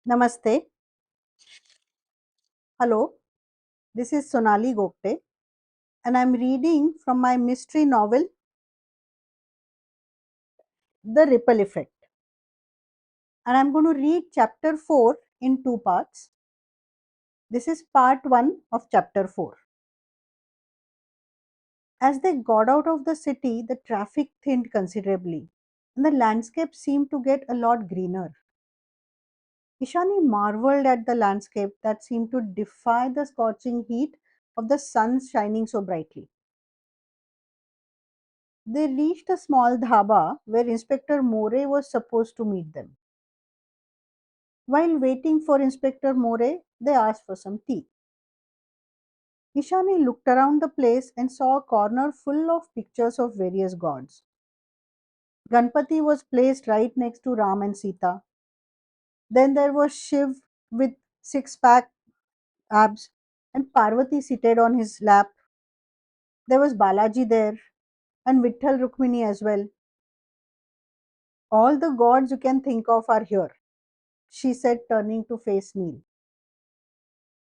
Namaste. Hello, this is Sonali Gopte, and I'm reading from my mystery novel, The Ripple Effect. And I'm going to read chapter 4 in two parts. This is part 1 of chapter 4. As they got out of the city, the traffic thinned considerably, and the landscape seemed to get a lot greener. Ishani marveled at the landscape that seemed to defy the scorching heat of the sun shining so brightly. They reached a small dhaba where Inspector Moray was supposed to meet them. While waiting for Inspector Moray, they asked for some tea. Ishani looked around the place and saw a corner full of pictures of various gods. Ganpati was placed right next to Ram and Sita. Then there was Shiv with six-pack abs and Parvati seated on his lap. There was Balaji there and Vitthal Rukmini as well. All the gods you can think of are here, she said, turning to face Neil.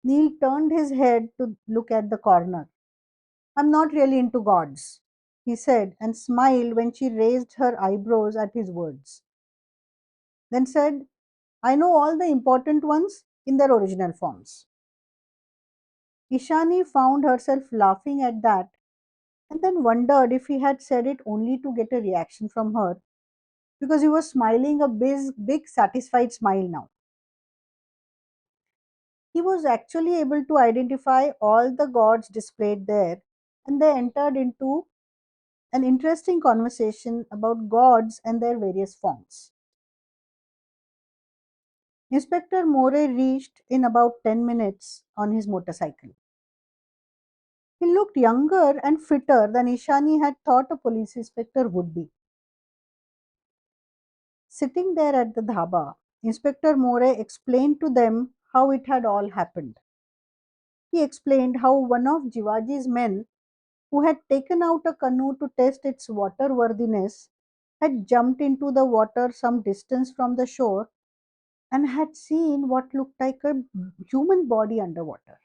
Neil turned his head to look at the corner. I'm not really into gods, he said, and smiled when she raised her eyebrows at his words. Then said, I know all the important ones in their original forms. Ishani found herself laughing at that and then wondered if he had said it only to get a reaction from her because he was smiling a big satisfied smile now. He was actually able to identify all the gods displayed there, and they entered into an interesting conversation about gods and their various forms. Inspector Moray reached in about 10 minutes on his motorcycle. He looked younger and fitter than Ishani had thought a police inspector would be. Sitting there at the dhaba, Inspector Moray explained to them how it had all happened. He explained how one of Jivaji's men, who had taken out a canoe to test its waterworthiness, had jumped into the water some distance from the shore and had seen what looked like a human body underwater.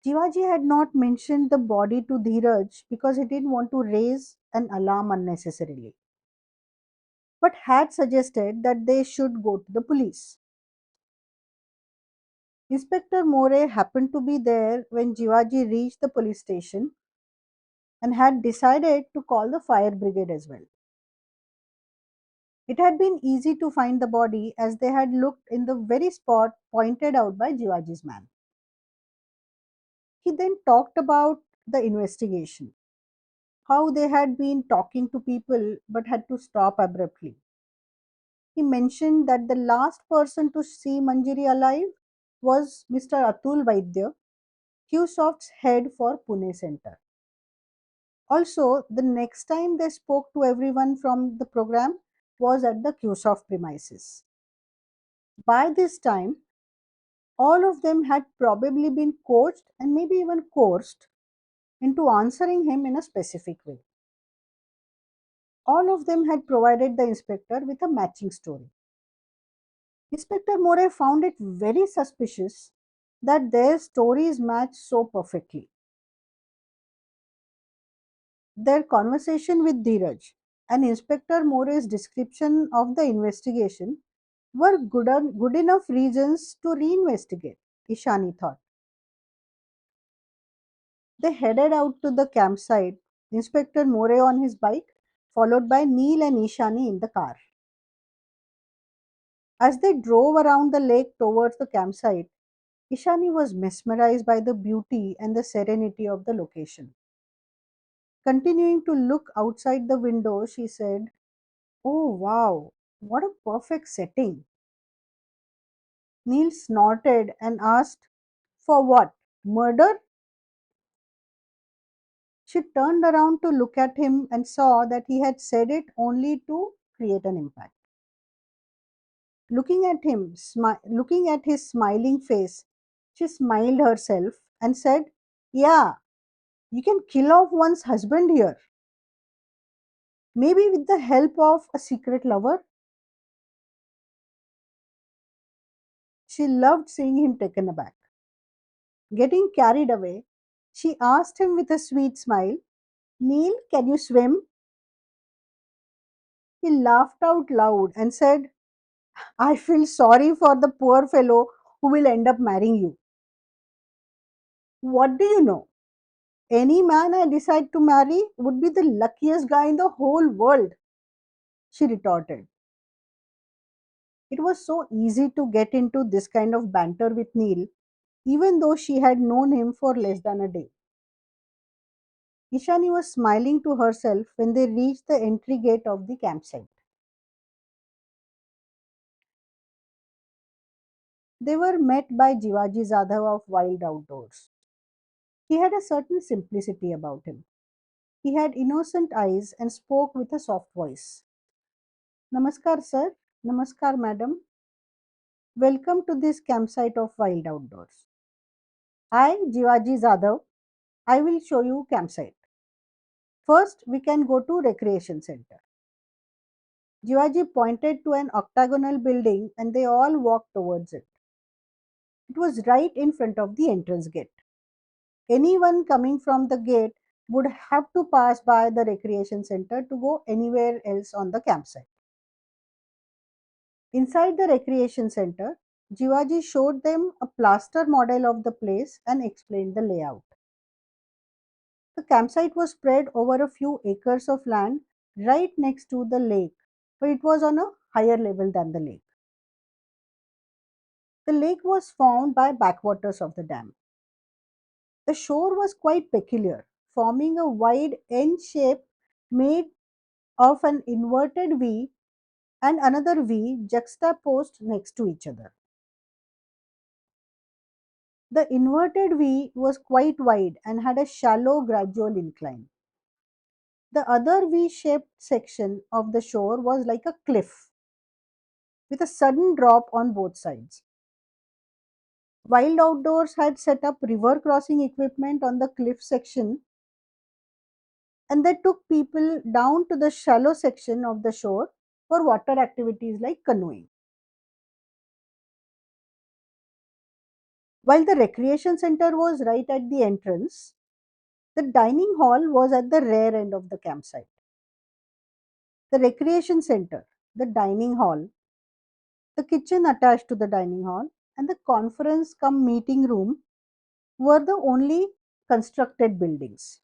Jivaji had not mentioned the body to Dheeraj because he didn't want to raise an alarm unnecessarily, but had suggested that they should go to the police. Inspector Moray happened to be there when Jivaji reached the police station and had decided to call the fire brigade as well. It had been easy to find the body as they had looked in the very spot pointed out by Jivaji's man. He then talked about the investigation, how they had been talking to people but had to stop abruptly. He mentioned that the last person to see Manjiri alive was Mr. Atul Vaidya, QSoft's head for Pune Center. Also, the next time they spoke to everyone from the program was at the QSoft premises. By this time, all of them had probably been coached and maybe even coerced into answering him in a specific way. All of them had provided the inspector with a matching story. Inspector Moray found it very suspicious that their stories matched so perfectly. Their conversation with Dheeraj and Inspector Moray's description of the investigation were good enough reasons to reinvestigate, Ishani thought. They headed out to the campsite, Inspector Moray on his bike, followed by Neil and Ishani in the car. As they drove around the lake towards the campsite, Ishani was mesmerized by the beauty and the serenity of the location. Continuing to look outside the window, she said, Oh wow, what a perfect setting. Neil snorted and asked, For what? Murder? She turned around to look at him and saw that he had said it only to create an impact. Looking at his smiling face, she smiled herself and said, Yeah, you can kill off one's husband here. Maybe with the help of a secret lover. She loved seeing him taken aback. Getting carried away, she asked him with a sweet smile, Neil, can you swim? He laughed out loud and said, I feel sorry for the poor fellow who will end up marrying you. What do you know? Any man I decide to marry would be the luckiest guy in the whole world, she retorted. It was so easy to get into this kind of banter with Neil, even though she had known him for less than a day. Ishani was smiling to herself when they reached the entry gate of the campsite. They were met by Jivaji Jadhav of Wild Outdoors. He had a certain simplicity about him. He had innocent eyes and spoke with a soft voice. Namaskar, sir. Namaskar, madam. Welcome to this campsite of Wild Outdoors. I, Jivaji Jadhav, I will show you campsite. First, we can go to recreation center. Jivaji pointed to an octagonal building and they all walked towards it. It was right in front of the entrance gate. Anyone coming from the gate would have to pass by the recreation center to go anywhere else on the campsite. Inside the recreation center, Jivaji showed them a plaster model of the place and explained the layout. The campsite was spread over a few acres of land right next to the lake, but it was on a higher level than the lake. The lake was formed by backwaters of the dam. The shore was quite peculiar, forming a wide N shape made of an inverted V and another V juxtaposed next to each other. The inverted V was quite wide and had a shallow gradual incline. The other V shaped section of the shore was like a cliff with a sudden drop on both sides. Wild Outdoors had set up river crossing equipment on the cliff section and they took people down to the shallow section of the shore for water activities like canoeing. While the recreation center was right at the entrance, the dining hall was at the rear end of the campsite. The recreation center, the dining hall, the kitchen attached to the dining hall, and the conference cum meeting room were the only constructed buildings.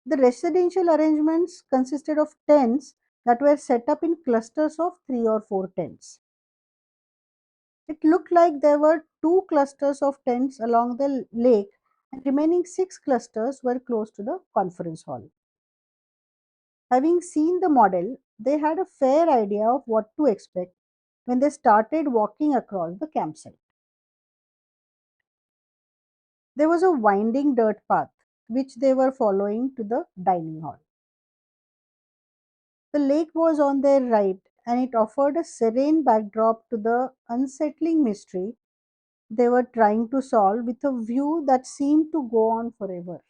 The residential arrangements consisted of tents that were set up in clusters of 3 or 4 tents. It looked like there were 2 clusters of tents along the lake and remaining 6 clusters were close to the conference hall. Having seen the model, they had a fair idea of what to expect when they started walking across the campsite. There was a winding dirt path which they were following to the dining hall. The lake was on their right and it offered a serene backdrop to the unsettling mystery they were trying to solve with a view that seemed to go on forever.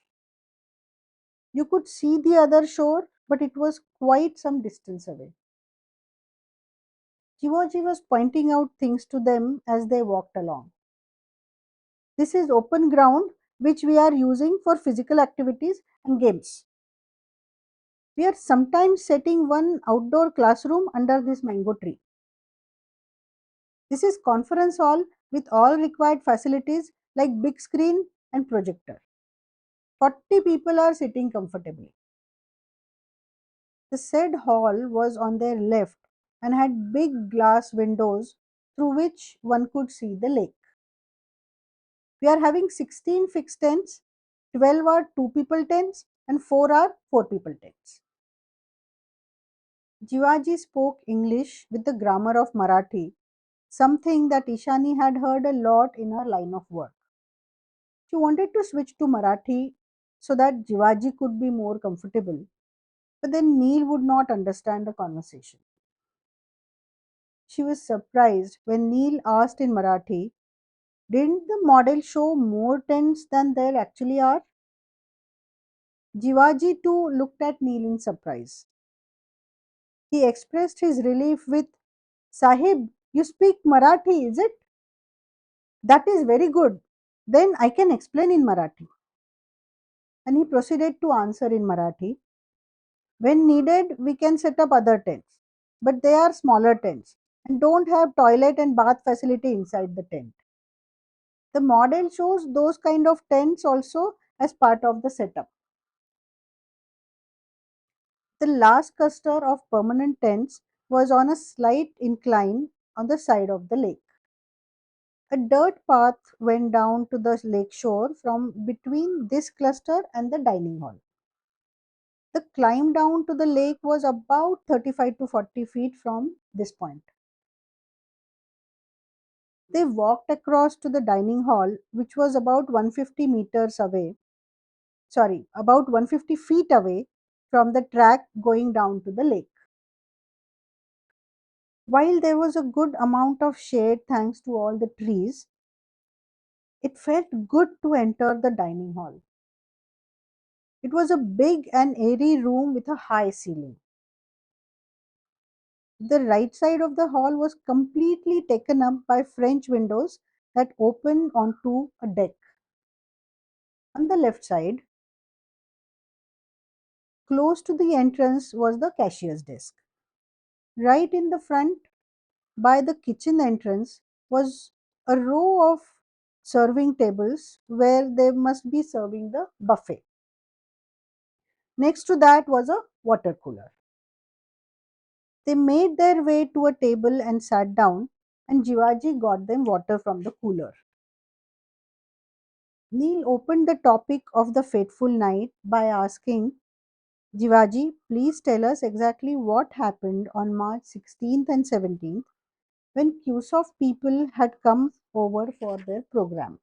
You could see the other shore, but it was quite some distance away. Jivaji was pointing out things to them as they walked along. This is open ground which we are using for physical activities and games. We are sometimes setting one outdoor classroom under this mango tree. This is conference hall with all required facilities like big screen and projector. 40 people are sitting comfortably. The said hall was on their left and had big glass windows through which one could see the lake. We are having 16 fixed tents, 12 are 2 people tents, and 4 are 4 people tents. Jivaji spoke English with the grammar of Marathi, something that Ishani had heard a lot in her line of work. She wanted to switch to Marathi so that Jivaji could be more comfortable, but then Neil would not understand the conversation. She was surprised when Neil asked in Marathi, didn't the model show more tents than there actually are? Jivaji too looked at Neil in surprise. He expressed his relief with, Sahib, you speak Marathi, is it? That is very good. Then I can explain in Marathi. And he proceeded to answer in Marathi. When needed, we can set up other tents, but they are smaller tents and don't have toilet and bath facility inside the tent. The model shows those kind of tents also as part of the setup. The last cluster of permanent tents was on a slight incline on the side of the lake. A dirt path went down to the lake shore from between this cluster and the dining hall. The climb down to the lake was about 35 to 40 feet from this point. They walked across to the dining hall, which was about 150 meters away, about 150 feet away from the track going down to the lake. While there was a good amount of shade thanks to all the trees, it felt good to enter the dining hall. It was a big and airy room with a high ceiling. The right side of the hall was completely taken up by French windows that opened onto a deck. On the left side, close to the entrance, was the cashier's desk. Right in the front, by the kitchen entrance, was a row of serving tables where they must be serving the buffet. Next to that was a water cooler. They made their way to a table and sat down, and Jivaji got them water from the cooler. Neil opened the topic of the fateful night by asking, Jivaji, please tell us exactly what happened on March 16th and 17th when queues of people had come over for their program.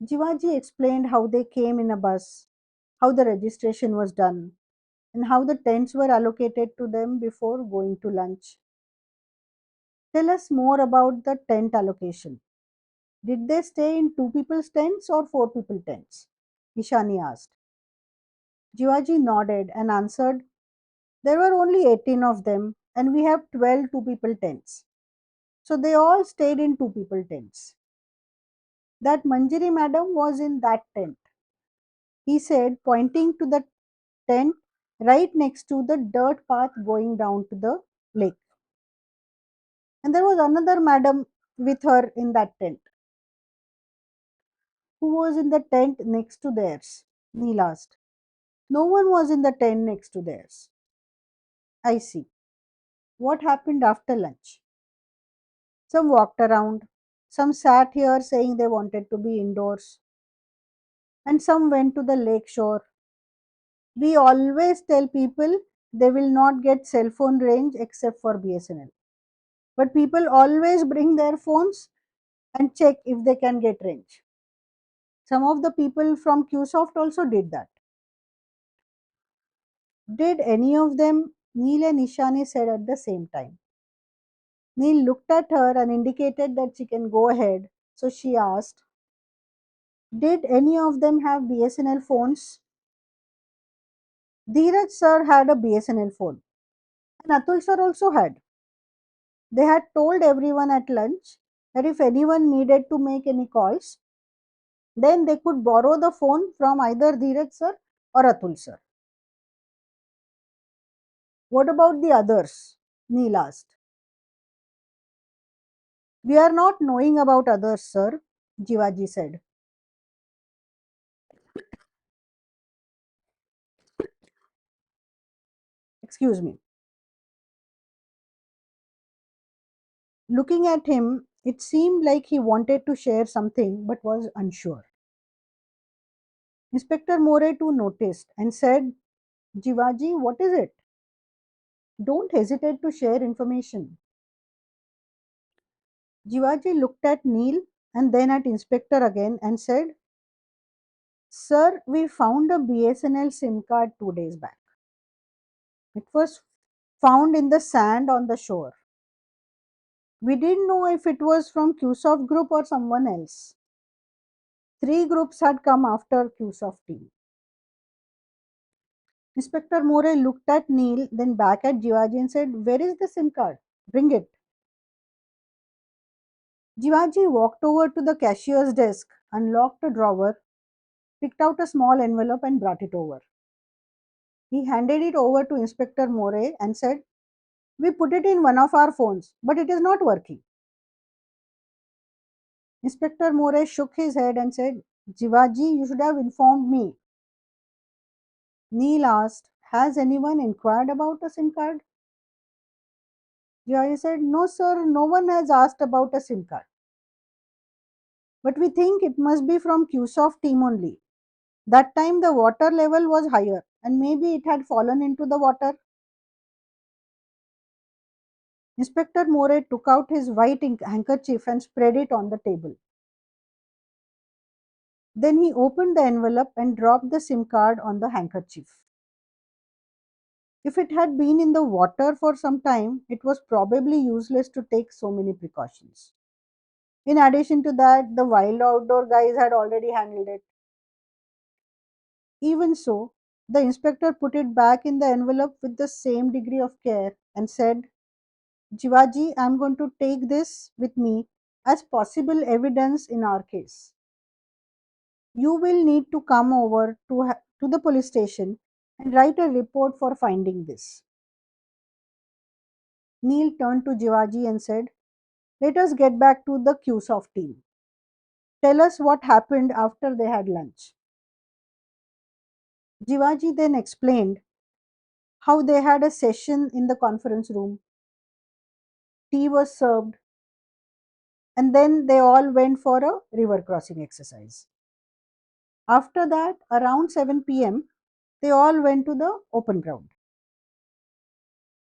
Jivaji explained how they came in a bus, how the registration was done, and how the tents were allocated to them before going to lunch. Tell us more about the tent allocation. Did they stay in two people's tents or four people tents? Ishani asked. Jivaji nodded and answered, there were only 18 of them, and we have 12 two people tents. So they all stayed in two people tents. That Manjari madam was in that tent, he said, pointing to the tent right next to the dirt path going down to the lake. And there was another madam with her in that tent. Who was in the tent next to theirs? Neil asked. No one was in the tent next to theirs. I see. What happened after lunch? Some walked around, some sat here saying they wanted to be indoors, and some went to the lake shore. We always tell people they will not get cell phone range except for BSNL. But people always bring their phones and check if they can get range. Some of the people from Qsoft also did that. Did any of them? Neil and Ishani said at the same time. Neil looked at her and indicated that she can go ahead. So she asked, did any of them have BSNL phones? Dheeraj sir had a BSNL phone, and Atul sir also had. They had told everyone at lunch that if anyone needed to make any calls, then they could borrow the phone from either Dheeraj sir or Atul sir. What about the others? Neil asked. We are not knowing about others, sir, Jivaji said. Excuse me. Looking at him, it seemed like he wanted to share something but was unsure. Inspector Moray too noticed and said, Jivaji, what is it? Don't hesitate to share information. Jivaji looked at Neil and then at Inspector again and said, Sir, we found a BSNL SIM card 2 days back. It was found in the sand on the shore. We didn't know if it was from QSoft group or someone else. Three groups had come after QSoft team. Inspector Moray looked at Neil, then back at Jivaji and said, where is the SIM card? Bring it. Jivaji walked over to the cashier's desk, unlocked a drawer, picked out a small envelope, and brought it over. He handed it over to Inspector Moray and said, "We put it in one of our phones, but it is not working." Inspector Moray shook his head and said, "Jivaji, you should have informed me." Neil asked, "Has anyone inquired about a SIM card?" Jivaji said, "No, sir, no one has asked about a SIM card. But we think it must be from QSoft team only. That time the water level was higher and maybe it had fallen into the water." Inspector Moray took out his white handkerchief and spread it on the table. Then he opened the envelope and dropped the SIM card on the handkerchief. If it had been in the water for some time, it was probably useless to take so many precautions. In addition to that, the wild outdoor guys had already handled it. Even so, the inspector put it back in the envelope with the same degree of care and said, "Jivaji, I am going to take this with me as possible evidence in our case. You will need to come over to the police station and write a report for finding this." Neil turned to Jivaji and said, "Let us get back to the QSoft team. Tell us what happened after they had lunch." Jivaji then explained how they had a session in the conference room, tea was served, and then they all went for a river crossing exercise. After that, around 7 p.m., they all went to the open ground.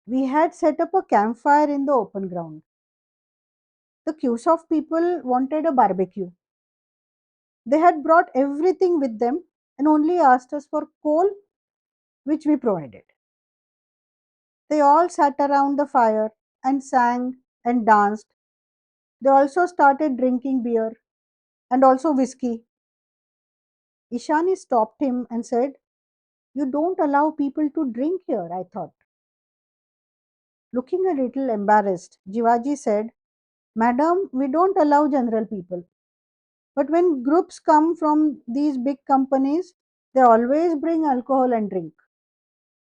We had set up a campfire in the open ground. The QSoft people wanted a barbecue. They had brought everything with them and only asked us for coal, which we provided. They all sat around the fire and sang and danced. They also started drinking beer and also whiskey. Ishani stopped him and said, "You don't allow people to drink here, I thought." Looking a little embarrassed, Jivaji said, "Madam, we don't allow general people. But when groups come from these big companies, they always bring alcohol and drink.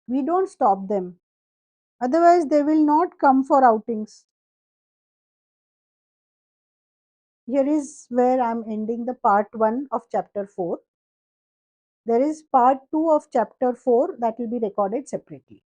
We don't stop them. Otherwise, they will not come for outings." Here is where I'm ending the part 1 of chapter 4. There is part 2 of chapter 4 that will be recorded separately.